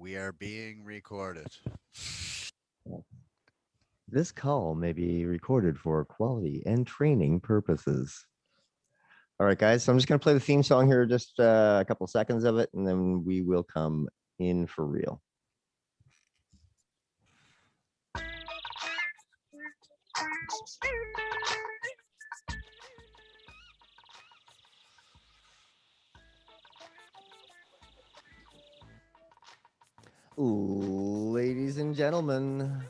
We are being recorded. This call may be recorded for quality and training purposes. All right, guys. So I'm just going to play the theme song here, just a couple seconds of it, and then we will come in for real. Ladies and gentlemen,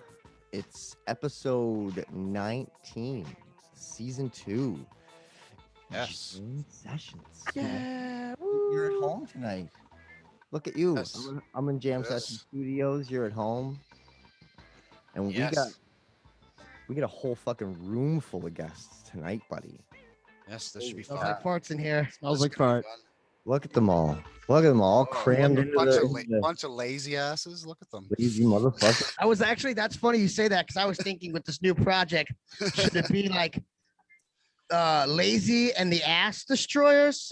it's episode 19, season 2. Yes. Jam Sessions. Yeah. You're at home tonight. Look at you. Yes. I'm in Jam Yes. Session Studios. You're at home. And Yes. we got a whole fucking room full of guests tonight, buddy. Yes, this should be Smells fun. like farts in here. Smells This like is gonna be fart. fun. Look at them all. Look at them all crammed into bunch the bunch of lazy asses. Look at them. lazy motherfucker. I was actually, that's funny you say that because I was thinking with this new project, should it be like lazy and the ass destroyers?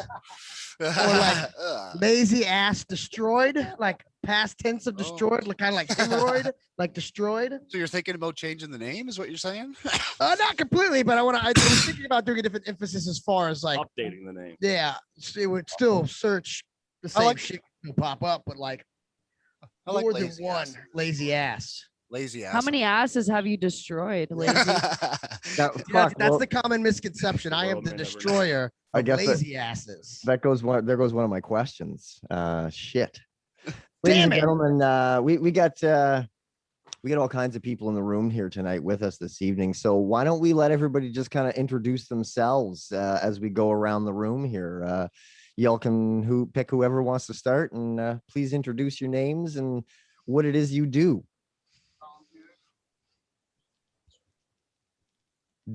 like- Ugh. Lazy ass destroyed, like past tense of Oh. destroyed, like kind of like hemorrhoid, like destroyed. So you're thinking about changing the name, is what you're saying? Not completely, but I was thinking about doing a different emphasis as far as like, Updating the name. yeah, it would still search the same like- shit will pop up, but like I like more than lazy one ass. lazy ass. Lazy ass. How many asses have you destroyed, lazy? That's the common misconception. I am World the may never know. destroyer I of guess that- lazy asses. There goes one of my questions. Shit. Ladies Damn and it. gentlemen, we got all kinds of people in the room here tonight with us this evening. So why don't we let everybody just kind of introduce themselves as we go around the room here. Y'all can pick whoever wants to start, and please introduce your names and what it is you do.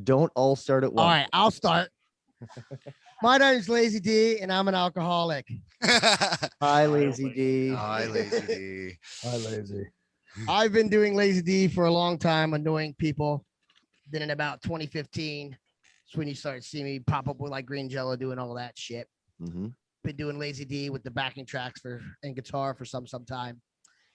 Don't all start at once. All right, I'll start. My name's Lazy D, and I'm an alcoholic. Hi, Lazy D. Hi, lazy D. Hi, lazy. I've been doing Lazy D for a long time, annoying people. Then in about 2015, that's when you started seeing me pop up with like Green Jello doing all that shit. Mhm. Been doing Lazy D with the backing tracks and guitar for some time.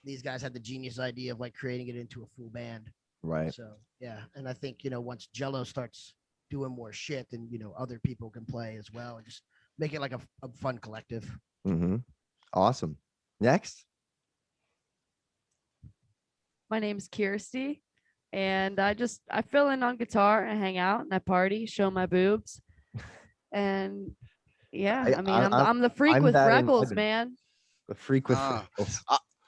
These guys had the genius idea of like creating it into a full band. Right. So yeah, and I think once Jello starts doing more shit, then other people can play as well, and just make it like a fun collective. Mm-hmm. Awesome. Next. My name's Kirsty, and I fill in on guitar and hang out and I party, show my boobs, and yeah, I mean I'm the freak I'm with that freckles, invited. man. The freak with Ah. freckles.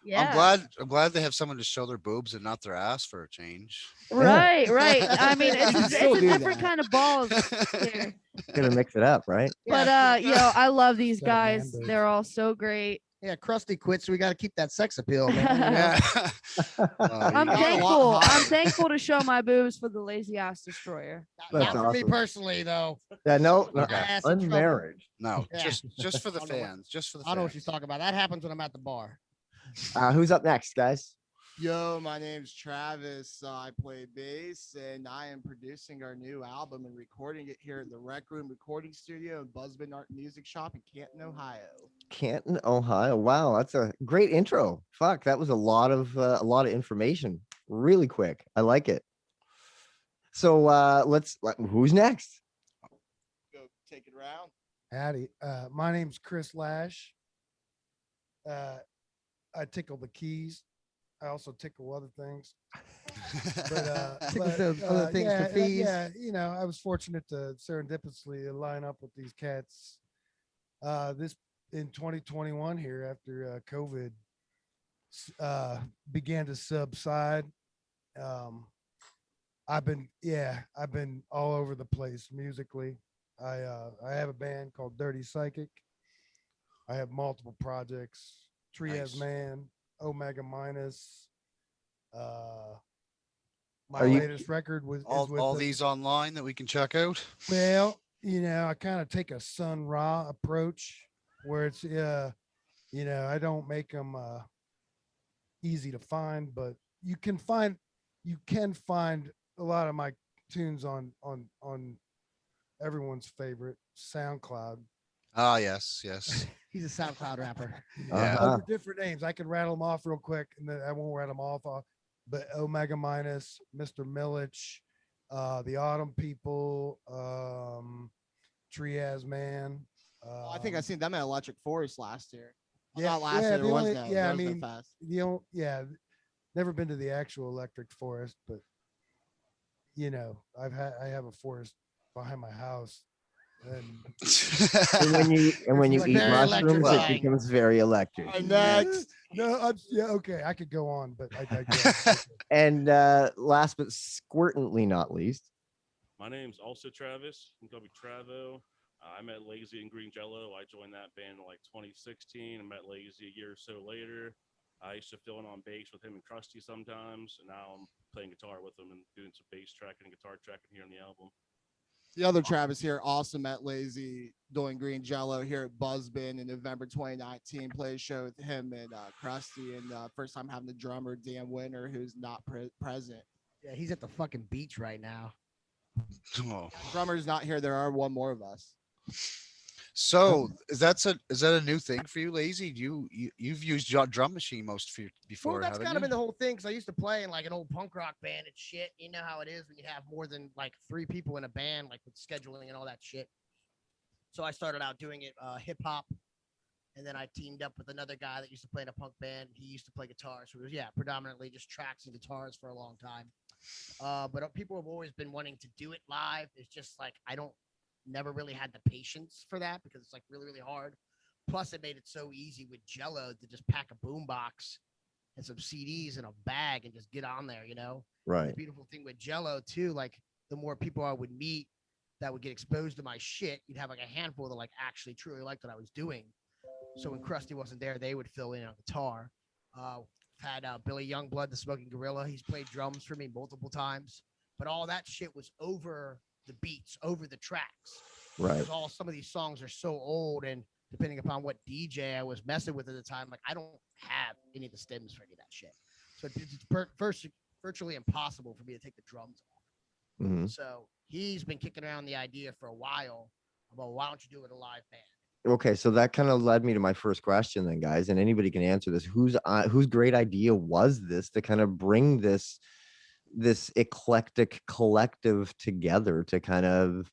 Yeah, I'm glad they have someone to show their boobs and not their ass for a change. right. I mean, You can it's still a do different that. kind of balls here. Gonna mix it up, right? But I love these Got a man guys. boob. They're all so great. Yeah, Krusty quit, so we got to keep that sex appeal, man. Yeah. I'm got a thankful. lot I'm hotter. thankful to show my boobs for the lazy ass destroyer. That's Not for me awesome. personally, though. Yeah, no, Okay. Ass in trouble. unmarried. No, Yeah. just for the I don't know what- fans. Just for the I don't know what fans. she's talking about. That happens when I'm at the bar. Who's up next, guys? Yo, my name's Travis. I play bass, and I am producing our new album and recording it here at the Rec Room Recording Studio and Buzzbin Art Music Shop in Canton, Ohio. Canton, Ohio. Wow, that's a great intro. Fuck, that was a lot of information. Really quick. I like it. So who's next? Go take it around. Howdy. My name's Chris Lash. I tickle the keys. I also tickle other things. But, Tickles those other things for fees. Yeah, I was fortunate to serendipitously line up with these cats. This in 2021 here after COVID began to subside. I've been all over the place musically. I have a band called Dirty Psychic. I have multiple projects. Trias Nice. Man, Omega Minus. My Are you- latest record is with all these online that we can check out. well, I kind of take a Sun Ra approach where it's I don't make them easy to find, but you can find a lot of my tunes on everyone's favorite SoundCloud. Ah, yes, yes. He's a SoundCloud rapper. Yeah. Under different names. I can rattle them off real quick, and then I won't rattle them off. But Omega Minus, Mr. Milich, the Autumn People, Triaz Man. I think I seen them at Electric Forest last year. Well, Yeah, not last yeah, year. the There was only- no. yeah, there I was no mean, fest. yeah, never been to the actual Electric Forest, but I have a forest behind my house, and And when you It's eat very mushrooms, it electrifying. becomes very electric. Next. no, yeah, okay, I could go on, but I digress. Okay. And last but squirtantly not least, My name's also Travis. You can call me Travo. I met Lazy and Green Jello. I joined that band in like 2016. I met Lazy a year or so later. I used to fill in on bass with him and Krusty sometimes, and now I'm playing guitar with him and doing some bass tracking and guitar tracking here on the album. The other Travis here also met Lazy doing Green Jello here at Buzzbin in November 2019. Played a show with him and Krusty, and first time having the drummer Dan Winter, who's not present. Yeah, he's at the fucking beach right now. Oh. Drummer's not here. There are one more of us. So is that a new thing for you, Lazy? You've used your drum machine before, Well, that's haven't kind of you? been the whole thing. Because I used to play in like an old punk rock band and shit. You know how it is when you have more than like 3 people in a band, like with scheduling and all that shit. So I started out doing it hip hop, and then I teamed up with another guy that used to play in a punk band. He used to play guitar, so it was predominantly just tracks and guitars for a long time. But people have always been wanting to do it live. It's just like I never really had the patience for that because it's like really, really hard. Plus, it made it so easy with Jello to just pack a boombox and some CDs in a bag and just get on there, The right? beautiful thing with Jello too, like the more people I would meet that would get exposed to my shit, you'd have like a handful that like actually truly liked what I was doing. So when Krusty wasn't there, they would fill in on guitar. Had Billy Youngblood, the Smoking Gorilla. He's played drums for me multiple times, but all that shit was over the beats, over the tracks. Right. Because some of these songs are so old, and depending upon what DJ I was messing with at the time, like I don't have any of the stems for any of that shit. So it's virtually impossible for me to take the drums off. Mhm. So he's been kicking around the idea for a while about why don't you do it a live band? Okay, so that kind of led me to my first question then, guys, and anybody can answer this. Whose great idea was this to kind of bring this eclectic collective together to kind of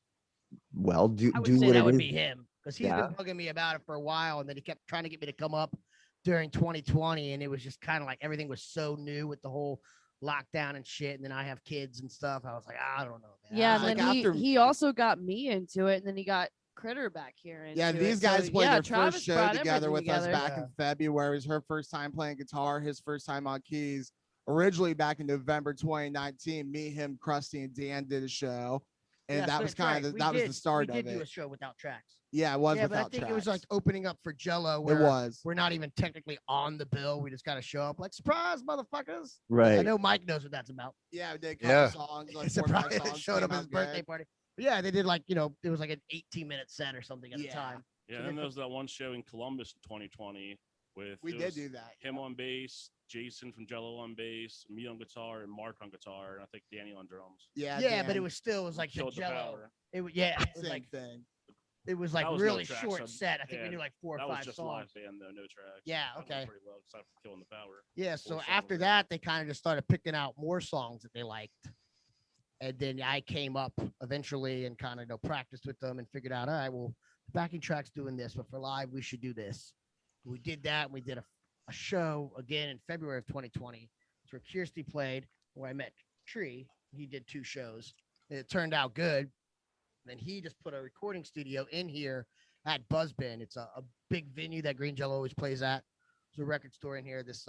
do I would do say what that it would is? be him because he's Yeah. been bugging me about it for a while, and then he kept trying to get me to come up during 2020, and it was just kind of like everything was so new with the whole lockdown and shit. And then I have kids and stuff. I was like, I don't know, man. Yeah, I and was then like, he also got me into it, and then he got Critter back here. Yeah, into these it. guys So, played yeah, their Travis first show brought together everything with us together. back in February. It was her first time playing guitar, his first time on keys. Originally back in November 2019, me, him, Krusty, and Dan did a show. And yes, that was that's right. kind of We that was did- the start We of did do a it. show without tracks. Yeah, it was Yeah, but I without think tracks. it was like opening up for Jello. It Where was. We're not even technically on the bill. We just got to show up like surprise, motherfuckers. I Right. know Mike knows what that's about. Yeah, we did a couple Yeah. songs, like It's 4 or 5 surprise. songs. Showed up came at his out birthday good. party. But yeah, they did like it was like an 18-minute set or something at the Yeah. time. Yeah, So and then they there was that one show in Columbus in 2020 with We it did was do that. him on bass, Jason from Jello on bass, me on guitar, and Mark on guitar, and I think Danny on drums. Yeah, Yeah, but Dan, it was like the Killed the Jello. power. It was it was same like thing. it was That like was no really tracks, short so- set. I think we yeah, knew like 4 or That was 5 just songs. live band though, no tracks. Yeah, That went okay. Pretty well, aside from Killing the Power. Yeah, so 4 songs after in. that, they kind of just started picking out more songs that they liked. And then I came up eventually and kind of practiced with them and figured out, all right, well, backing track's doing this, but for live, we should do this. We did that. And we did a show again in February of 2020. It's where Kirsty played, where I met Tree. He did 2 shows. And it turned out good. Then he just put a recording studio in here at Buzzbin. It's a big venue that Green Jello always plays at. There's a record store in here. This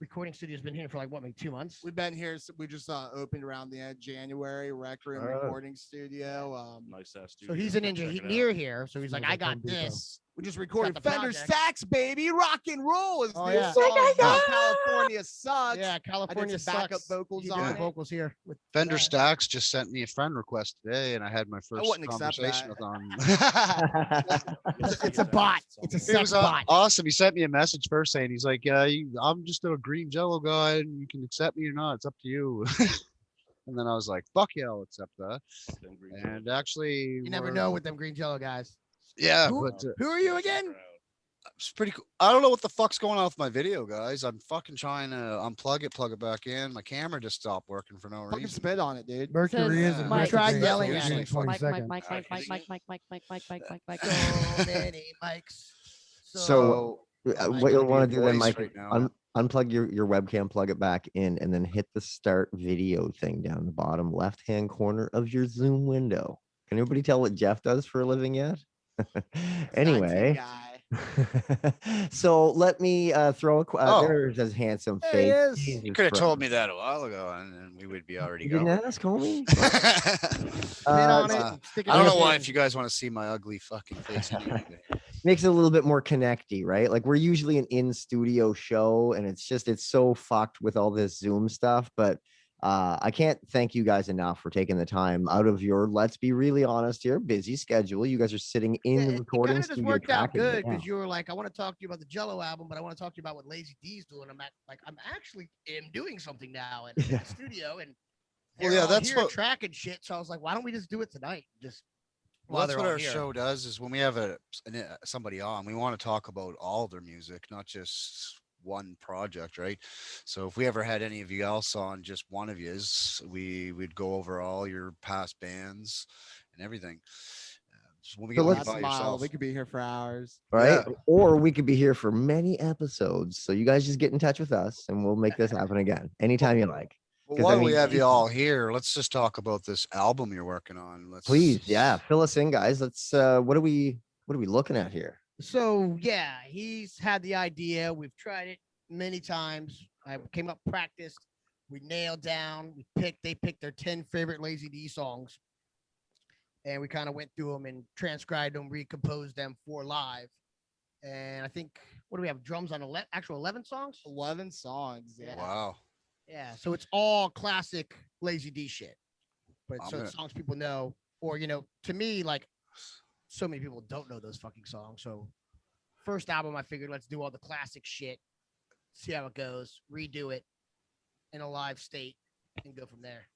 recording studio's been here for like maybe 2 months. We've been here. We just opened around the end of January. Rec Room Oh. recording studio. Nice ass So studio. he's an Check it out. engineer here. So he's like, Sounds I like got Home Depot. this. We just recorded the Fender project. Sax, baby, rock and roll. It's Oh, new yeah. song. California sucks. Yeah, California some backup sucks. vocals He did on the it. vocals here with Fender uh, Stacks just sent me a friend request today, and I had my first wouldn't accept conversation that. with him. It's a bot. It's a It sex was bot. awesome. He sent me a message first saying he's like, I'm just a green Jello guy, and you can accept me or not. It's up to you. And then I was like, fuck yeah, I'll accept that. Fuck them Green Jello. And actually, You never we're- know with them Green Jello guys. Yeah, Who, but who are you again? it's pretty cool. I don't know what the fuck's going on with my video, guys. I'm fucking trying to unplug it, plug it back in. My camera just stopped working for no Fucking reason. spit on it, dude. Mercury Says is a Mike. Try retrograde yelling till at June it. 22nd. Mike. So many mics. So I'm what you'll gonna be a want to do then, voice Mike, right is now. unplug your webcam, plug it back in, and then hit the start video thing down the bottom left-hand corner of your Zoom window. Can anybody tell what Jeff does for a living yet? Anyway, so let me throw a Oh. there's his handsome There he face. is. You Jesus could have told Christ. me that a while ago, and then we would be already You didn't going. ask, homie. Spit on it. uh, And stick it I don't in know your why. hand. If you guys want to see my ugly fucking face anyway. Makes it a little bit more connecty, right? Like we're usually an in-studio show, and it's so fucked with all this Zoom stuff. But I can't thank you guys enough for taking the time out of your, let's be really honest here, busy schedule. You guys are sitting in Yeah, the it recording kind of just studio worked out tracking right good now. because you were like, I want to talk to you about the Jello album, but I want to talk to you about what Lazy D's doing. I'm actually am doing something now in Yeah. the studio, and Well, they're yeah, all that's here what- tracking shit. So I was like, why don't we just do it tonight? Just Well, while that's they're what all our here. show does. Is when we have somebody on, we want to talk about all their music, not just one project, right? So if we ever had any of you else on, just one of yous, we'd go over all your past bands and everything. So when we So get let's- you That by smile. yourself, We could be here for hours. Right? Yeah. Or we could be here for many episodes. So you guys just get in touch with us and we'll make this happen again anytime you like. well, 'Cause, why I don't we mean, have you all here? Let's just talk about this album you're working on. Please, yeah, fill us in, guys. Let's what are we looking at here? So yeah, he's had the idea. We've tried it many times. I came up, practiced. We nailed down. They picked their 10 favorite Lazy D songs, and we kind of went through them and transcribed them, recomposed them for live. And I think what do we have? Drums on actual 11 songs. 11 songs. Yeah. Wow. Yeah, so it's all classic Lazy D shit, but I'm so gonna- it's songs people know, or to me, like so many people don't know those fucking songs. So first album, I figured let's do all the classic shit, see how it goes, redo it in a live state, and go from there.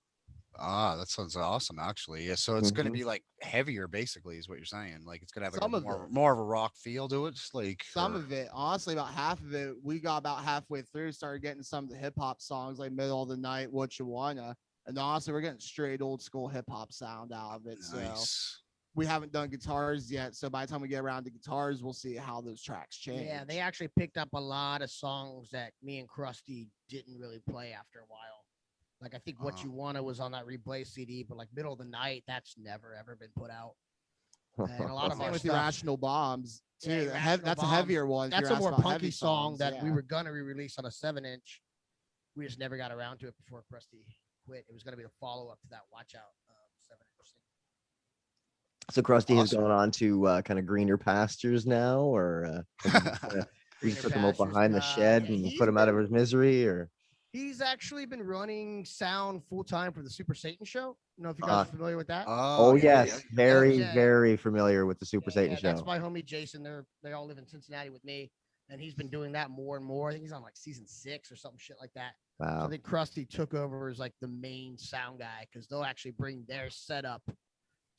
Ah, that sounds awesome, actually. Yeah, so it's gonna Mhm. be like heavier, basically, is what you're saying. Like it's gonna have like Some a of it. more of a rock feel to it. Like Some or- of it, honestly, about half of it, we got about halfway through, started getting some of the hip hop songs like Middle of the Night, What You Wanna. And honestly, we're getting straight old school hip hop sound out of it. So nice. we haven't done guitars yet. So by the time we get around to guitars, we'll see how those tracks change. Yeah, they actually picked up a lot of songs that me and Krusty didn't really play after a while. Like I think What You Wanna was on that replay CD, but like Middle of the Night, that's never ever been put out. And a lot of Same our with stuff, Irrational Bombs too. Yeah, Irrational That's a Bombs. heavier one. if that's you're a more asking about punky heavy song songs, that we yeah. were gonna re-release on a 7-inch. We just never got around to it before Krusty quit. It was gonna be the follow-up to that Watch Out 7-inch thing. So Krusty has Awesome. gone on to kind of greener pastures now, or you just Greener took him out pastures. behind the shed Yeah, and he's put him out of been- his misery, or He's actually been running sound full time for the Super Satan show. I don't know if you guys are familiar with that. oh yeah, yes, very yeah. very familiar with the Super Satan Yeah, show. that's my homie Jason. They all live in Cincinnati with me, and he's been doing that more and more. I think he's on like season 6 or something shit like that. So I Wow. think Krusty took over as like the main sound guy because they'll actually bring their setup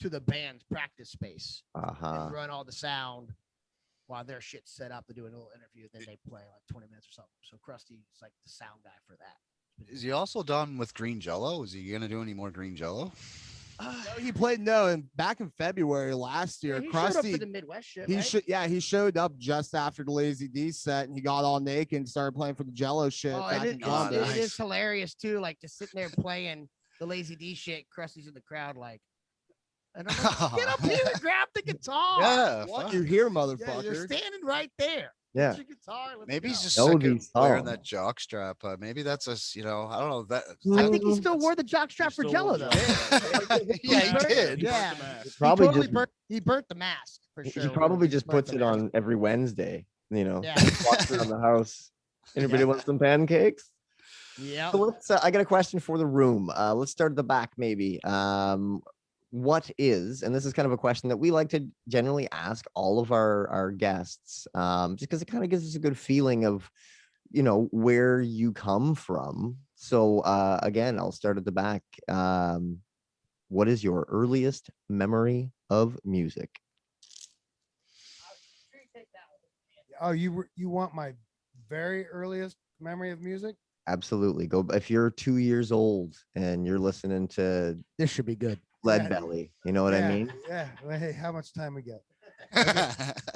to the band's practice space Uh-huh. and run all the sound while their shit's set up to do a little interview. Then they play like 20 minutes or something. So Krusty's like the sound guy for that. Is he also done with Green Jello? Is he gonna do any more Green Jello? No, he played and back in February last year. Yeah, he showed up for Krusty, the Midwest shit. he right? he showed up just after the Lazy D set, and he got all naked and started playing for the Jello shit Oh, back and in it Columbus. is hilarious too. Like just sitting there playing the Lazy D shit. Krusty's in the crowd, like, and I'm like, get up here and grab the guitar. Yeah, What fuck. you hear, Yeah, you're motherfucker? standing right there. Yeah. Get your guitar. Let's Maybe he's go. just Know sick of these wearing songs. that jock strap. Maybe that's I don't know. That I think he Mm, still wore the jock strap for still Jello wore though. the yeah, burnt- he did. Yeah. Probably he totally just burnt the mask for sure. he probably when just burnt puts the it mask. on every Wednesday. Yeah. Walks around the house. Anybody want some pancakes? Yeah. So let's. I got a question for the room. Let's start at the back, maybe. What is, and this is kind of a question that we like to generally ask all of our guests, just because it kind of gives us a good feeling of, where you come from. So again, I'll start at the back. What is your earliest memory of music? Oh, you want my very earliest memory of music? Absolutely. Go if you're 2 years old and you're listening to This should be good. Lead Yeah. Belly. You know what I mean? Yeah. Well, hey, how much time we got?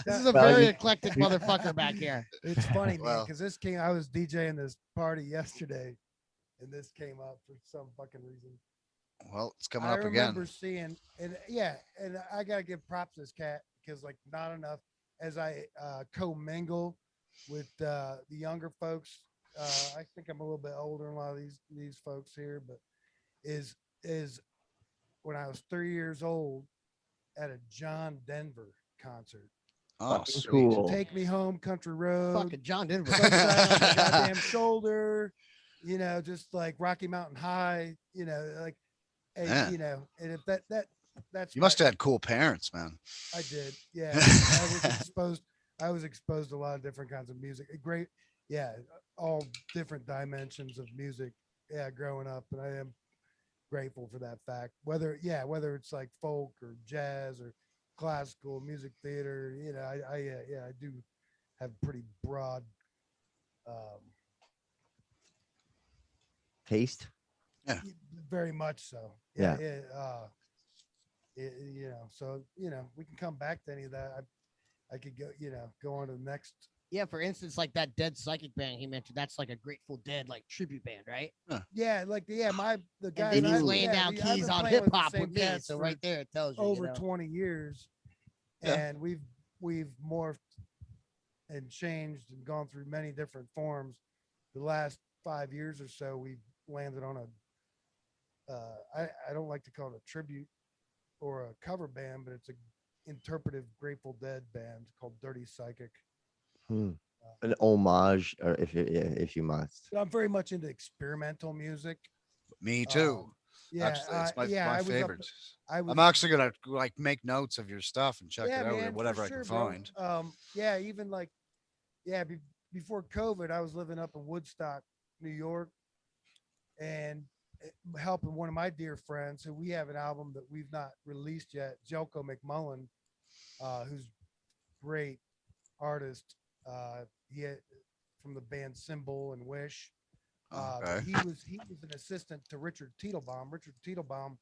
This is a Well, very you- eclectic motherfucker back here. It's funny, man, Well. because this came. I was DJing this party yesterday, and this came up for some fucking reason. Well, it's coming I up remember again. seeing, and yeah, and I gotta give props to this cat because like not enough as I co-mingle with the younger folks. I think I'm a little bit older than a lot of these folks here, but is when I was 3 years old at a John Denver concert. Oh, Fucking sweet. cool. Take Me Home, Country Road, Fucking John Denver. Sunshine on the Goddamn Shoulder, you know, just like Rocky Mountain High, you know, like, and, Yeah. you know, and if that's You must have had cool parents, man. I did, yeah. I was exposed to a lot of different kinds of music. Great, yeah, all different dimensions of music. Yeah, growing up, and I am grateful for that fact. Whether it's like folk or jazz or classical music theater, you know, I do have pretty broad Taste. very much so. Yeah. You know, so you know, we can come back to any of that. I could go, you know, go on to the next. Yeah, for instance, like that Dead Psychic band he mentioned, that's like a Grateful Dead like tribute band, right? Yeah, like the guy. And then he's Ooh. laying down I've keys been on playing hip the hop same with me. cats So for right there, it tells you over you know. 20 years, Yeah. and we've morphed and changed and gone through many different forms. The last 5 years or so, we've landed on a I don't like to call it a tribute or a cover band, but it's a interpretive Grateful Dead band called Dirty Psychic. An homage, or if you must. So I'm very much into experimental music. Me too. Yeah, Absolutely. It's my I was favorite. up, I'm actually gonna like make notes of your stuff and check yeah, it out man, or whatever for I sure, can bro. find. Yeah, even like, yeah, before COVID, I was living up in Woodstock, New York, and helping one of my dear friends who we have an album that we've not released yet, Jelko McMullen, who's great artist. He had, from the band Symbol and Wish. Okay. He was an assistant to Richard Teitelbaum. Richard Teitelbaum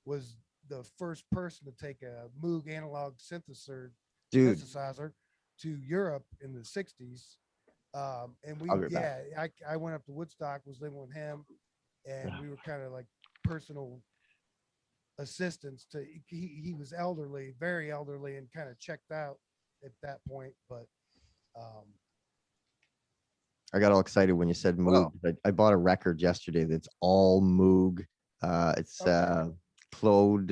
was the first person to take a Moog analog Dude, synthesizer to Europe in the 60s. And I'll be back. I went up to Woodstock, was living with him, and we were kind of like personal assistants to he was elderly, very elderly, and kind of checked out at that point. But I got all excited when you said Moog. Well. I bought a record yesterday that's all Moog. It's Okay. Claude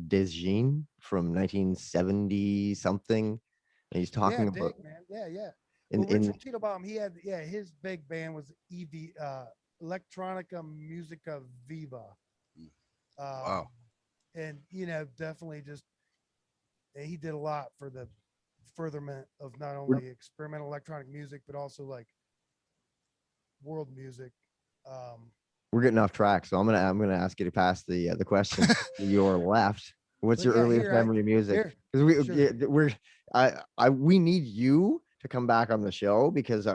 Desjean from 1970 something. And he's talking about man. Yeah. in, Well, in Richard Teitelbaum, he had his big band was Electronica Musica Viva. Wow. And you know, definitely just he did a lot for the furtherment of not only experimental electronic music but also like world music. we're getting off track, so I'm gonna ask you to pass the question to your left. What's But your yeah, earliest here, memory of music? Because sure. we need you to come back on the show because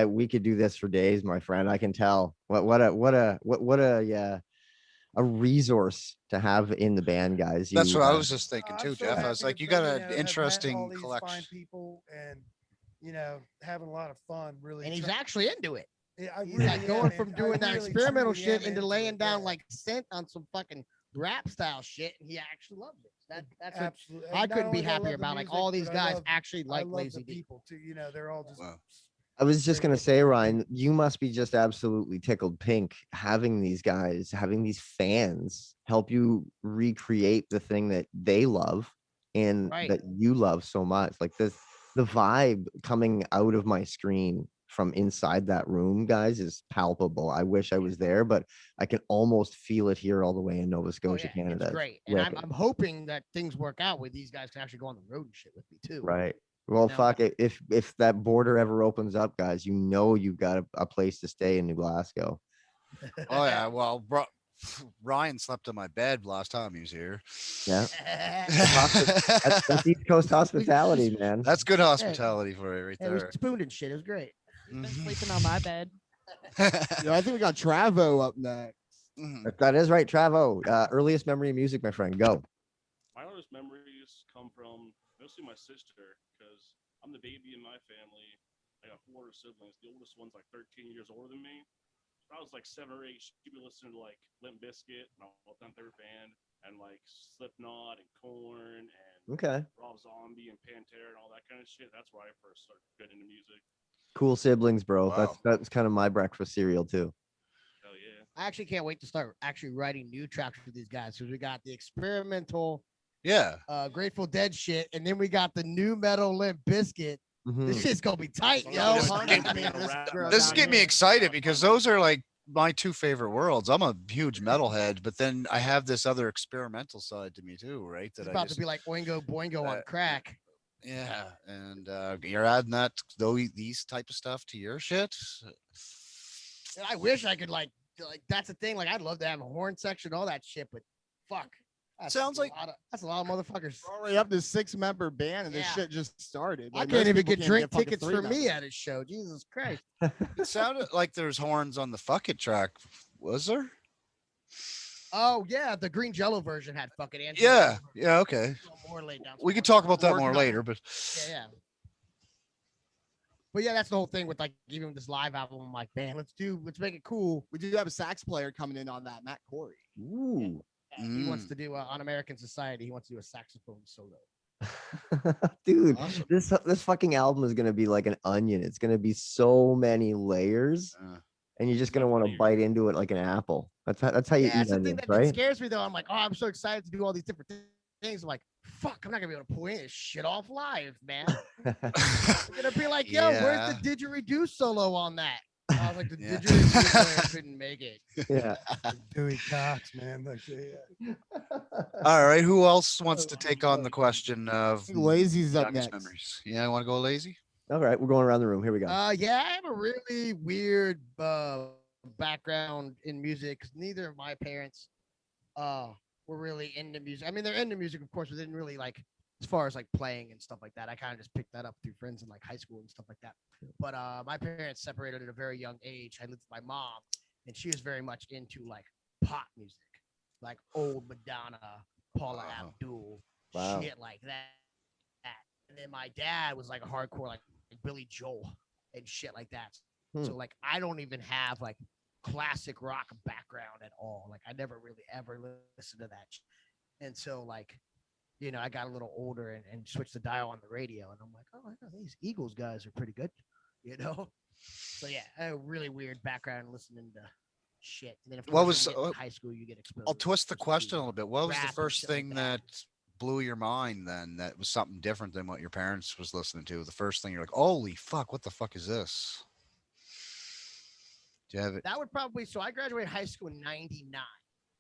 we could do this for days, my friend. I can tell what a resource to have in the band, guys. That's You what I was just thinking I'm too, so Jeff. I happy was like, to you bring, got you an know, have met all interesting these collection. fine people and you know having a lot of fun. Really, And he's actually into it. I He's really like am, going man. from I doing that really, experimental truly shit am into into laying it, down yeah. like synth on some fucking rap style shit, and he actually loves it. That's what Absolutely. I Not couldn't be only do I happier love the about. Like music, all these but guys actually I like love Lazy the D. people too. You know, they're all just. Wow. I was just great gonna people. say, Ryan, you must be just absolutely tickled pink having these guys, having these fans help you recreate the thing that they love and Right. that you love so much. Like the vibe coming out of my screen from inside that room, guys, is palpable. I wish I was there, but I can almost feel it here all the way in Nova Oh Scotia, yeah, Canada. it's great, and Wicked. I'm hoping that things work out where these guys can actually go on the road and shit with me too. Right. Well, know? fuck it. If that border ever opens up, guys, you know you've got a place to stay in New Glasgow. Oh yeah. Well, bro, Ryan slept on my bed last time he was here. Yeah. That's East Coast hospitality, man. That's good hospitality for you right Yeah, we there. spooned and shit. It was great. Been sleeping on my bed. Yeah, I think we got Travo up next. Mhm. That is right, Travo. Earliest memory of music, my friend. Go. My earliest memories come from mostly my sister because I'm the baby in my family. I got 4 siblings. The oldest one's like 13 years older than me. When I was like 7 or 8, she'd be listening to like Limp Bizkit and all them their band and like Slipknot and Korn and Okay. Rob Zombie and Pantera and all that kind of shit. That's where I first started getting into music. Cool siblings, bro. Wow. That's kind of my breakfast cereal too. Hell yeah. I actually can't wait to start actually writing new tracks for these guys because we got the experimental Yeah. Grateful Dead shit, and then we got the new metal Limp Bizkit. Mhm. This shit's gonna be tight, So yo. this is Huh? getting I mean, me around This is down getting me here. excited because those are like my two favorite worlds. I'm a huge metalhead, but then I have this other experimental side to me too, right? it's That I about just to be like Oingo Boingo on crack. yeah, and you're adding that though these type of stuff to your shit. And I wish I could like that's the thing. Like I'd love to have a horn section, all that shit, but fuck. Sounds like that's a lot of motherfuckers. We're already up to 6-member band, and this Yeah. shit just started. I Like, can't most even people get can't drink fucking tickets 3 for me members. at his show. Jesus Christ. it sounded like there's horns on the Fuck It track. Was there? Oh yeah, the green jello version had fucking Angela. Yeah. Yeah. Okay. More laid down. We could talk about that Working more on later, but Yeah. But yeah, that's the whole thing with like even with this live album. I'm like, man, let's make it cool. We do have a sax player coming in on that, Matt Corey. Ooh. He wants to do on American Society. He wants to do a saxophone solo. Dude, Awesome. this fucking album is gonna be like an onion. It's gonna be so many layers, and you're just gonna want to bite into it like an apple. That's how you Yeah, eat that's the thing onions, that right? scares me though. I'm like, oh, I'm so excited to do all these different things. I'm like, fuck, I'm not gonna be able to pull any of this shit off live, man. I'm gonna be like, yo, where's the didgeridoo solo on that? I was like, the Yeah. didgeridoo player couldn't make it. Yeah. Dewey Cox, man. Like, yeah. all right. Who else wants to take on the question of Lazy's up youngest next. memories? Yeah, I want to go lazy. All right, we're going around the room. Here we go. Yeah, I have a really weird background in music. 'Cause neither of my parents were really into music. I mean, they're into music, of course, but they didn't really like as far as like playing and stuff like that. I kind of just picked that up through friends in like high school and stuff like that. But my parents separated at a very young age. I lived with my mom, and she was very much into like pop music, like old Madonna, Paula Wow. Abdul, Wow. shit like that. And then my dad was like a hardcore like Billy Joel and shit like that. So like I don't even have like classic rock background at all. Like I never really ever listened to that. And so like, you know, I got a little older and switched the dial on the radio, and I'm like, oh, these Eagles guys are pretty good, you know. So yeah, I have a really weird background listening to shit. And then of What course, was- when you get in high school, you get exposed. I'll twist the to question a little bit. What was rap the and first shit like thing that. that blew your mind then that was something different than what your parents was listening to? The first thing you're like, holy fuck, what the fuck is this? Do you have it? That would probably so I graduated high school in '99.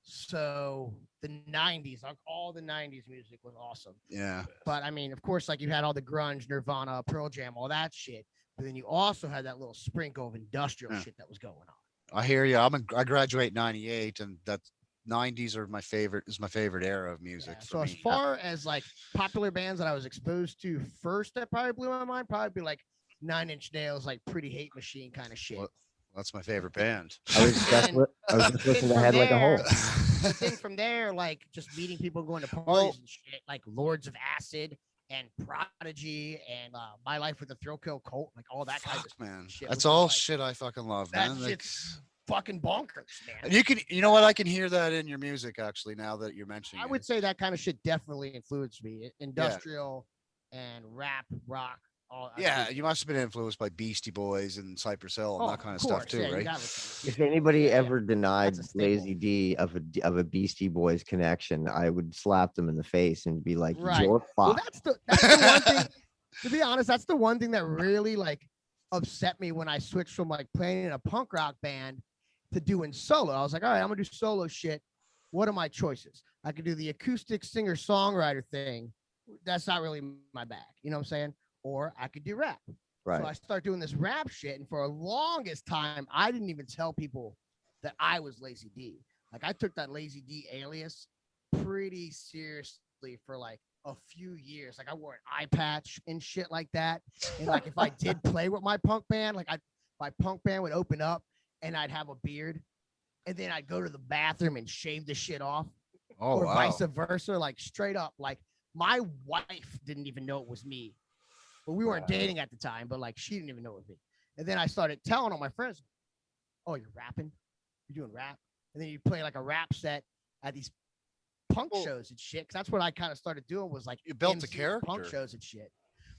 So the '90s, like all the '90s music was awesome. Yeah. But I mean, of course, like you had all the grunge, Nirvana, Pearl Jam, all that shit. But then you also had that little sprinkle of industrial Yeah. shit that was going on. I hear you. I graduate 98 and that 90s are my favorite is my favorite era of music. Yeah, for so as me. far as like popular bands that I was exposed to first, that probably blew my mind, probably be like 9 Inch Nails, like Pretty Hate Machine kind of shit. Well, that's my favorite band. I was just listening to Head Like a Hole. The thing from there, like just meeting people, going to parties and shit, like Lords of Acid and Prodigy and My Life with the Thrill Kill Cult, like all that kind of Fuck, man. shit. That's was all like, shit I fucking love, that man. Like, shit's fucking bonkers, man. you know what? I can hear that in your music actually now that you're mentioning I it. would say that kind of shit definitely influenced me. Industrial and rap, rock. All, Yeah, you must have been influenced by Beastie Boys and Cypress Hill and that kind of stuff too, right? If anybody Yeah, ever denied That's a staple. Lazy D of a Beastie Boys connection, I would slap them in the face and be like, Right. "You're Well, fucked." that's the one thing. To be honest, that's the one thing that really like upset me when I switched from like playing in a punk rock band to doing solo. I was like, all right, I'm gonna do solo shit. What are my choices? I could do the acoustic singer songwriter thing. That's not really my bag. You know what I'm saying? Or I could do rap. Right. So I start doing this rap shit, and for the longest time, I didn't even tell people that I was Lazy D. Like I took that Lazy D alias pretty seriously for like a few years. Like I wore an eye patch and shit like that. And like if I did play with my punk band, like my punk band would open up and I'd have a beard, and then I'd go to the bathroom and shave the shit off, Oh or wow. vice versa. Like straight up, like my wife didn't even know it was me. But we weren't dating at the time, but like she didn't even know it was me. And then I started telling all my friends, "Oh, you're rapping? You're doing rap?" And then you play like a rap set at these punk shows and shit. Cause that's what I kind of started doing, was like You built a MC character. punk shows and shit.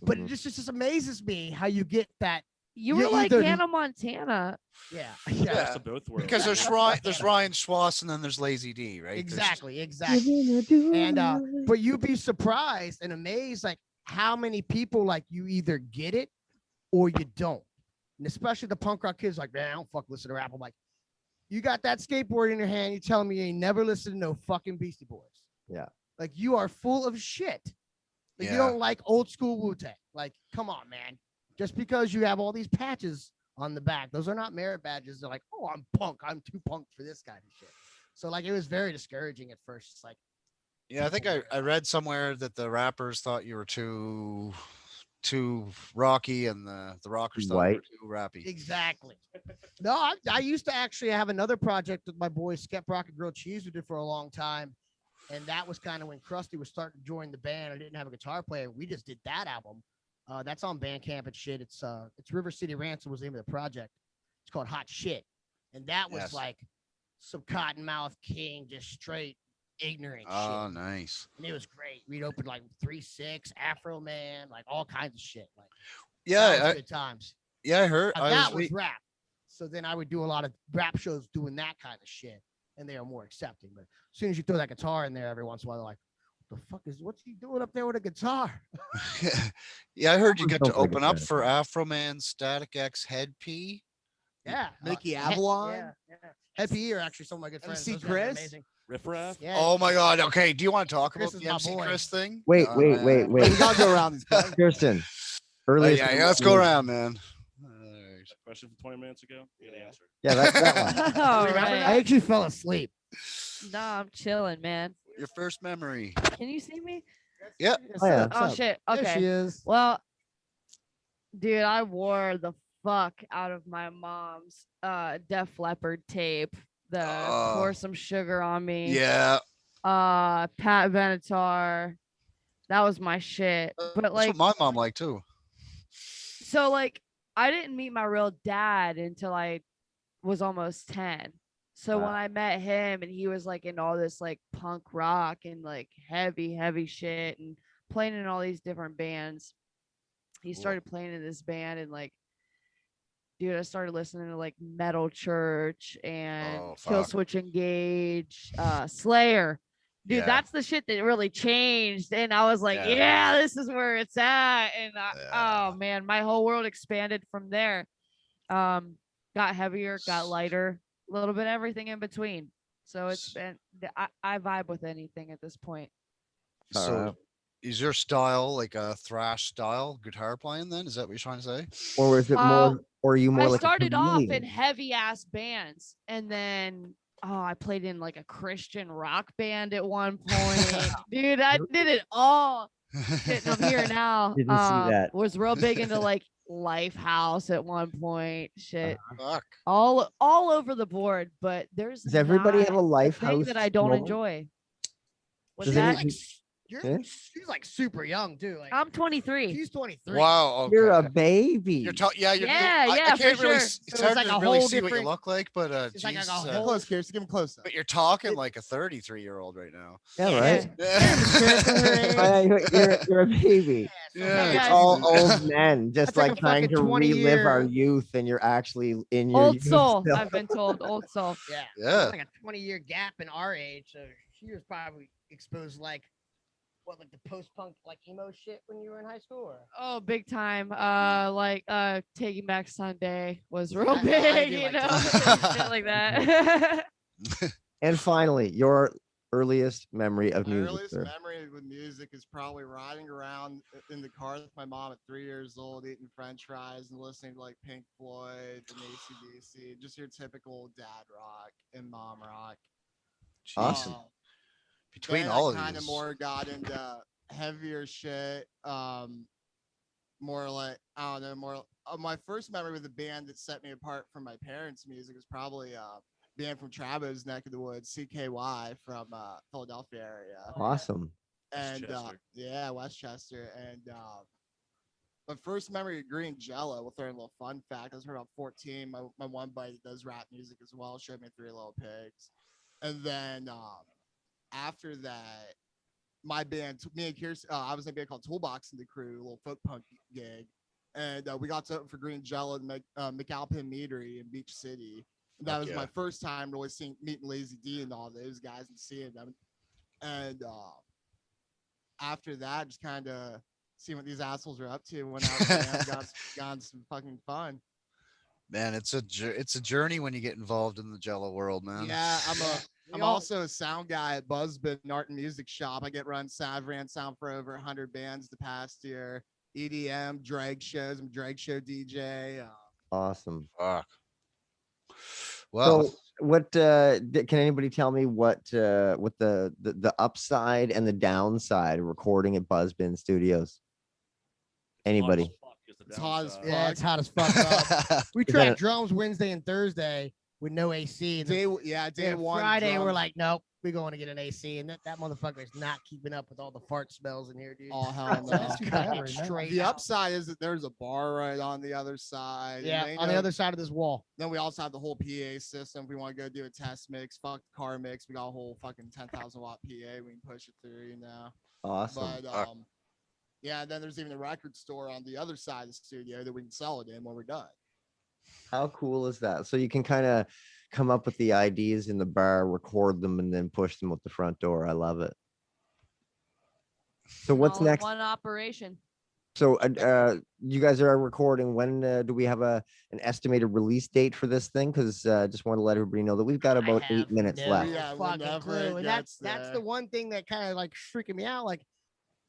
But it just amazes me how you get that. You You were like either- Hannah Montana. Yeah, Best yeah, of both worlds. Because there's Ryan Schwass and then there's Lazy D, right? exactly. And but you'd be surprised and amazed like how many people like you either get it or you don't. And especially the punk rock kids, like, man, I don't fuck listen to rap. I'm like, you got that skateboard in your hand, you telling me you ain't never listened to no fucking Beastie Boys. Yeah. Like you are full of shit. Like you Yeah. don't like old school Wu-Tang. Like, come on, man. Just because you have all these patches on the back, those are not merit badges. They're like, oh, I'm punk. I'm too punk for this kind of shit. So like it was very discouraging at first. It's like, Yeah, I think I read somewhere that the rappers thought you were too rocky and the rockers thought you were too rappy. exactly. No, I used to actually have another project with my boy Skep Rock and Grilled Cheese we did for a long time. And that was kind of when Krusty was starting to join the band. I didn't have a guitar player. We just did that album. That's on Bandcamp and shit. It's River City Ransom was the name of the project. It's called Hot Shit. And that was Yes. like some Cottonmouth King, just straight ignorant Oh, shit. nice. And it was great. We'd open like 3-6, Afro Man, like all kinds of shit. Like that Yeah, was good times. I heard. That was rap. So then I would do a lot of rap shows doing that kind of shit, and they are more accepting. But as soon as you throw that guitar in there every once in a while, they're like, what's he doing up there with a guitar? Yeah, I heard you get to Sounds like a open up Static for X. Afro Man, Static X, Head P. Yeah. Mickey Avalon? Yeah. Head PE are actually some of my good friends. MC Those guys are Chris? amazing. Riff Raff. Yeah. Oh my God. Okay. Do you want to talk Chris about is the my MC boy. Chris thing? Wait. We gotta go around these guys. Kirsten, earliest. Yeah, let's go around, man. Alright. Question from 20 minutes ago. You gotta answer. Yeah, that one. All Remember right. that? I actually fell asleep. Nah, I'm chilling, man. Your first memory. Can you see me? Yep. Oh, yeah. What's Oh up? shit. There Okay. she is. Well, dude, I wore the fuck out of my mom's Def Leppard tape. The Oh. Pour Some Sugar on Me. Yeah. Pat Benatar. That was my shit. But That's like, what my mom liked too. so like, I didn't meet my real dad until I was almost 10. So when Wow. I met him and he was like in all this like punk rock and like heavy shit and playing in all these different bands, he started playing in this band and like, dude, I started listening to like Metal Church and Oh, Kill fuck. Switch Engage, Slayer. Dude, Yeah. that's the shit that really changed. And I was like, Yeah. yeah, this is where it's at. And Yeah. oh man, my whole world expanded from there. Got heavier, got lighter, a little bit everything in between. So it's been I vibe with anything at this point. So Alright. is your style like a thrash style guitar playing then? Is that what you're trying to say? Or was it more? Or are you more I like a started off in chameleon? heavy ass bands, and then I played in like a Christian rock band at one point. Dude, I did it all. Shit, and I'm here now. Didn't see that. Was real big into like Lifehouse at one point. Shit, Fuck. all over the board. But there's Does everybody not have a thing Lifehouse that I don't moment? enjoy. What's Does that? any- Yeah? She's like super young too. Like I'm 23. she's 23. Wow. Okay. You're a baby. You're yeah, you're Yeah, I yeah, can't for really sure. it's So it's hard like to a really whole see what you different- look like, but It's like a geez, whole- Close, Kirsten. Give him close up. but you're talking like a 33-year-old right now. yeah, right. Yeah. You're a baby. Yeah, guys- We're all Jesus. old men, just That's like like a trying fucking to relive our 20-year youth, and you're actually in your Old youth soul. still. I've been told old soul. Yeah. Yeah. There's like a 20-year gap in our age. So she was probably exposed like like the post-punk like emo shit when you were in high school, or Oh, big time. Like Taking Back Sunday was real I know, I big, do you like know, Taking shit like that. And finally, your earliest memory of My music, earliest sir. memory with music is probably riding around in the car with my mom at 3 years old, eating French fries and listening to like Pink Floyd and AC/DC, just your typical dad rock and mom rock. Awesome. Between then all I of kind of these, more got into heavier shit. More like I don't know. More my first memory with the band that set me apart from my parents' music was probably band from Trabo's neck of the woods, CKY from Philadelphia area, Awesome. and Westchester. yeah, Westchester, and my first memory of Green Jello. We'll throw in a little fun fact. I was about 14. My one buddy that does rap music as well showed me Three Little Pigs, and then after that, my band, me and Kirsten, I was in a band called Toolbox in the Crew, a little folk punk gig, and we got to open for Green Jello and McAlpin Meadery in Beach City. And that Fuck was yeah. my first time really meeting Lazy D and all those guys and seeing them. And after that, just kind of seeing what these assholes are up to. Went out and got some fucking fun. man, it's a journey when you get involved in the Jello world, man. Yeah, We I'm all- also a sound guy at Buzzbin Art and Music Shop. I ran sound for over 100 bands the past year. EDM, drag shows. I'm a drag show DJ. Awesome. Fuck. Well, So what can anybody tell me what the upside and the downside of recording at Buzzbin Studios? Anybody? It's hot as Yeah, fuck. it's hot as fuck. Up. We Is that track a- drums Wednesday and Thursday with no AC. And then Day one. Friday, we're drums, like, nope, we're going to get an AC, and that motherfucker is not keeping up with all the fart smells in here, dude. all hell no. That's too cut bad it right now. straight The out. upside is that there's a bar right on the other side. Yeah, and on the other side of this wall. Then we also have the whole PA system. If we want to go do a test mix, fuck the car mix. We got a whole fucking 10,000 watt PA. We can push it through, you know. Awesome. But yeah, then there's even a record store on the other side of the studio that we can sell it in when we're done. How cool is that? So you can kind of come up with the ideas in the bar, record them, and then push them out the front door. I love it. So what's All in next? one operation. So you guys are recording. When do we have an estimated release date for this thing? Because just want to let everybody know that we've got about I 8 have minutes no left. Yeah, fucking whenever clue. it And that's gets the there. one thing that kind of like freaking me out. Like,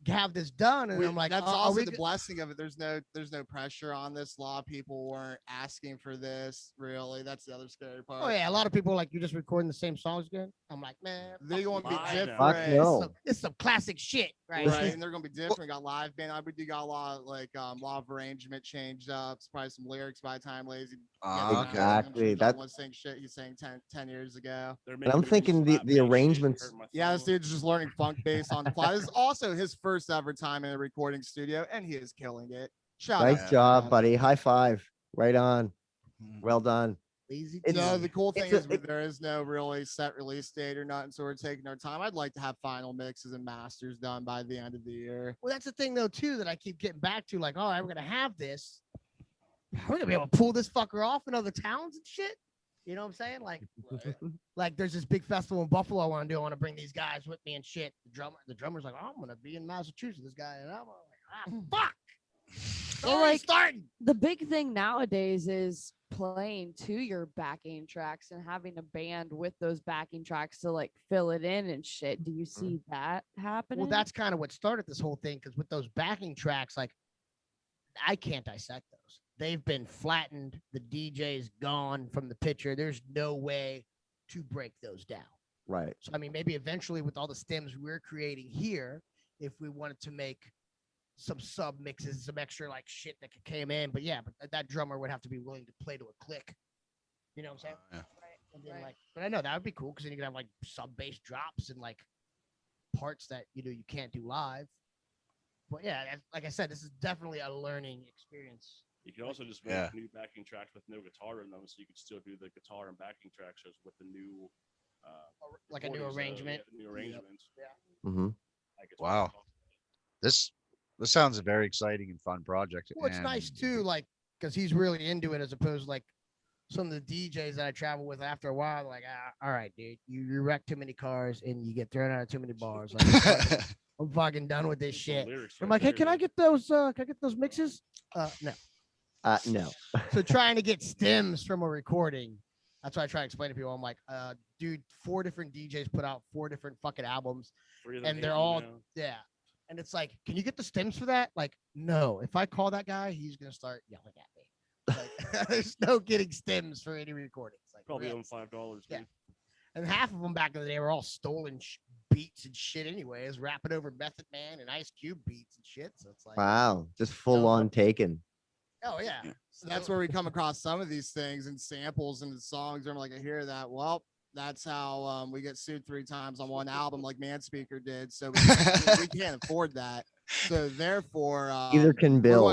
have this done, and I'm like, that's are also we the go- blessing of it. There's no pressure on this. A lot of people weren't asking for this. Really, that's the other scary part. Oh yeah, a lot of people are like, you're just recording the same songs again. I'm like, man, They're going to be Live now. different. Fuck no. This is some classic shit, right? Right, and they're gonna be different. Got live band. We got a lot of law of arrangement change ups, probably some lyrics by the time Lazy. Okay. Exactly, That that- one saying shit he sang 10 years ago. They're I'm making me do thinking the slap bass shit, arrangements- hurting my Yeah, this thumb. dude's just learning funk bass on the fly. This is also his first ever time in a recording studio, and he is killing it. Shout Nice out. job, buddy. High five. Right on. Well done. Lazy. It's- No, the cool thing it's is there is no really set release date or nothing, so we're taking our time. I'd like to have final mixes and masters done by the end of the year. Well, that's the thing though too that I keep getting back to. Like, all right, we're gonna have this. We're gonna be able to pull this fucker off in other towns and shit. You know what I'm saying? Like there's this big festival in Buffalo I want to do. I want to bring these guys with me and shit. The drummer's like, oh, I'm gonna be in Massachusetts. This guy and I'm like, fuck. Well, Already like- starting. The big thing nowadays is playing to your backing tracks and having a band with those backing tracks to like fill it in and shit. Do you see that happening? Well, that's kind of what started this whole thing because with those backing tracks, like I can't dissect those. They've been flattened. The DJ's gone from the picture. There's no way to break those down. Right. So I mean, maybe eventually with all the stems we're creating here, if we wanted to make some sub mixes, some extra like shit that came in, but yeah, but that drummer would have to be willing to play to a click. You know what I'm saying? Yeah. And then, Right. like, but I know that would be cool because then you could have like sub bass drops and like parts that you can't do live. But yeah, like I said, this is definitely a learning experience. You can also just make Yeah. new backing tracks with no guitar in them, so you could still do the guitar and backing tracks just with the new, Like a new recordings, arrangement. the new arrangements. Mm-hmm. Like it's Wow. This sounds a very exciting and fun project. Well, it's nice and- too, like because he's really into it as opposed to like some of the DJs that I travel with after a while, like, all right, dude, you wreck too many cars and you get thrown out of too many bars. Like, I'm fucking done with this some shit. lyrics I'm right like, hey, there, can I dude. get those? Can I get those mixes? No. No. So trying to get stems from a recording. That's why I try to explain to people. I'm like, dude, 4 different DJs put out 4 different fucking albums. 3 of them and hate they're you all- now. Yeah. And it's like, can you get the stems for that? Like, no. If I call that guy, he's gonna start yelling at me. Like, there's no getting stems for any recordings. Like, Probably really. owe them $5. Yeah. Dude. And half of them back in the day were all stolen beats and shit. Anyways, rapping over Method Man and Ice Cube beats and shit. So it's like, Wow, just full on taken. oh yeah. So that's where we come across some of these things and samples in the songs. I'm like, I hear that. Well, that's how we get sued 3 times on one album, like Manspeaker did. So we can't afford that. So therefore, Either can bill.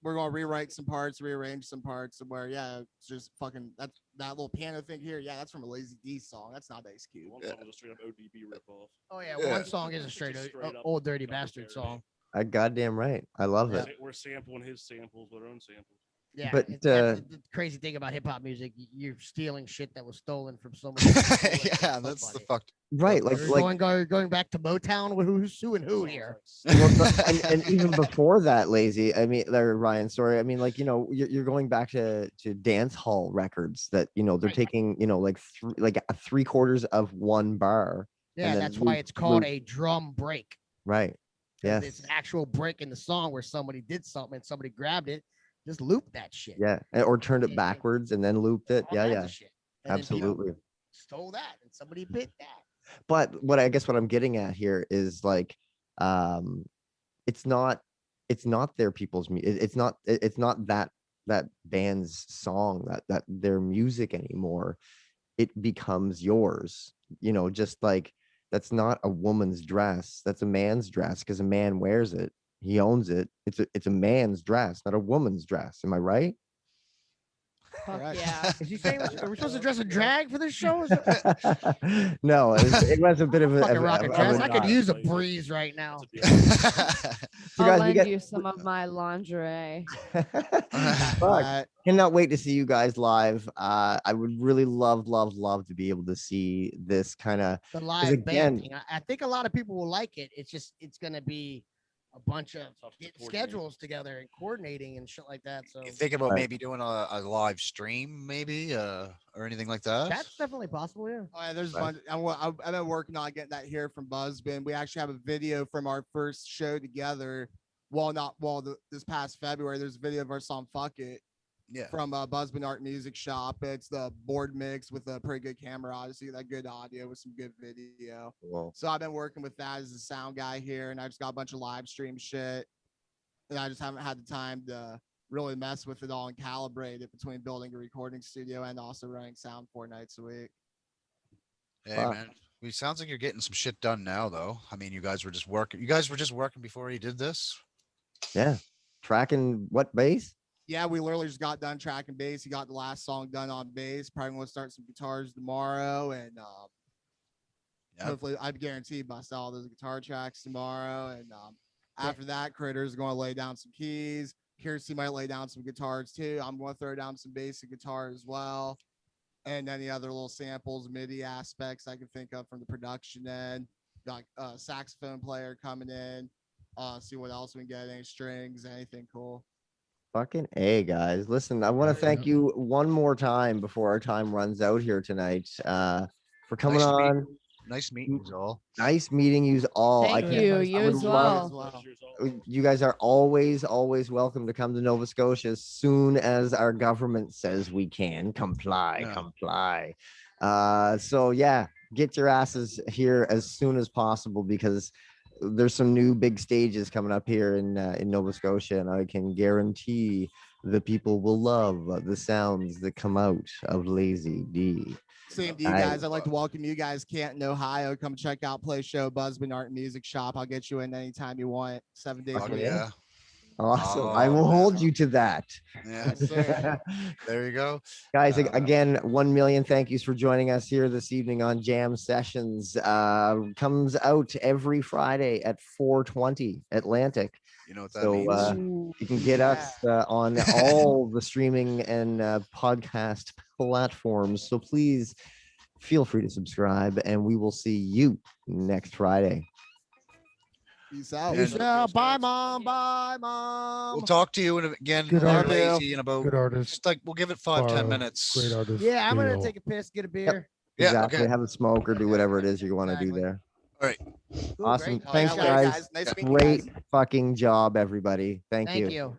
We're going to rewrite some parts, rearrange some parts, and where it's just fucking that little piano thing here. Yeah, that's from a Lazy D song. That's not Ice Cube. One song was a straight up ODB ripoff. Oh yeah, one song is a straight Straight up old dirty double bastard parody. song. I goddamn right. I love it. We're sampling his samples with our own samples. Yeah, But, that's the crazy thing about hip hop music. You're stealing shit that was stolen from someone. Yeah, that's the fuck. Right, like going back to Motown. Who's suing who here? and even before that, Lazy. I mean, Ryan. Sorry. I mean, like, you know, you're going back to dance hall records that, you know, they're taking, you know, like 3/4 of one bar. Yeah, that's why it's called a drum break. Right. Yeah. It's an actual break in the song where somebody did something and somebody grabbed it. Just loop that shit. Yeah, or turned it backwards and then looped it. Yeah, yeah, absolutely. Stole that and somebody bit that. But what I'm getting at here is like, it's not their people's music. It's not that band's song, that their music anymore. It becomes yours. You know, just like that's not a woman's dress. That's a man's dress because a man wears it. He owns it. It's a man's dress, not a woman's dress. Am I right? Fuck Right. yeah. Is he saying are we supposed to dress a drag for this show? No, it was a bit of a Fucking rocket dress. I could not. use a breeze right now. So I'll guys, we lend get you some of my lingerie. Fuck. Cannot wait to see you guys live. I would really love to be able to see this kind of The live again- band thing. I think a lot of people will like it. It's gonna be a bunch of Tough to getting coordinate. schedules together and coordinating and shit like that. So You think about Right. maybe doing a live stream, maybe, or anything like that? that's definitely possible. Yeah. Oh, yeah, there's Right. fun. I've been working on getting that here from Buzzbin. We actually have a video from our first show together. This past February, there's a video of our song "Fuck It" Yeah. from Buzzbin Art Music Shop. It's the board mix with a pretty good camera, obviously, that good audio with some good video. Well, So I've been working with that as a sound guy here, and I just got a bunch of live stream shit, and I just haven't had the time to really mess with it all and calibrate it between building a recording studio and also running sound 4 nights a week. Hey, Fuck. man. It sounds like you're getting some shit done now, though. I mean, you guys were just working. You guys were just working before he did this. yeah, tracking what bass? Yeah, we literally just got done tracking bass. He got the last song done on bass. Probably going to start some guitars tomorrow, and Yeah. hopefully, I guarantee bust all those guitar tracks tomorrow. And after that, Critter's going to lay down some keys. Kirsty might lay down some guitars too. I'm going to throw down some basic guitar as well, and any other little samples, MIDI aspects I can think of from the production end. Got a saxophone player coming in. See what else we can get. Any strings, anything cool. Fucking A, guys. Listen, I want to thank you one more time before our time runs out here tonight, for coming Nice to meet on. Nice meeting you all. Nice meeting you all. Thank can't- you. I You would as love- well. You guys are always welcome to come to Nova Scotia as soon as our government says we can. Comply. So yeah, get your asses here as soon as possible because there's some new big stages coming up here in Nova Scotia, and I can guarantee the people will love the sounds that come out of Lazy D. Same to you guys. I'd like to welcome you guys, Canton, Ohio. Come check out Play Show, Buzzbin Art and Music Shop. I'll get you in anytime you want. 7 days a Fuck week. yeah. Awesome. Oh, I will man. hold you to that. Yeah. Yes, sir. There you go. Guys, Uh, again, 1 million thank yous for joining us here this evening on Jam Sessions. Comes out every Friday at 4:20 Atlantic. You know what that So means? you can get us on all the streaming and podcast platforms. So please feel free to subscribe, and we will see you next Friday. Peace out. Peace out. Bye, mom. Bye, mom. We'll talk to you again. Good Or artist. Lazy in about Good artist. just like we'll give it 5-10 Bar, minutes. Great artist. Yeah, I'm gonna Deal. take a piss, get a beer. Yeah, Exactly. okay. Have a smoke or do whatever it is you want to do Exactly. there. Cool, Awesome. great. Thanks, Oh, yeah, later, guys. Nice meeting you Great guys. fucking job, everybody. Thank you. Thank you.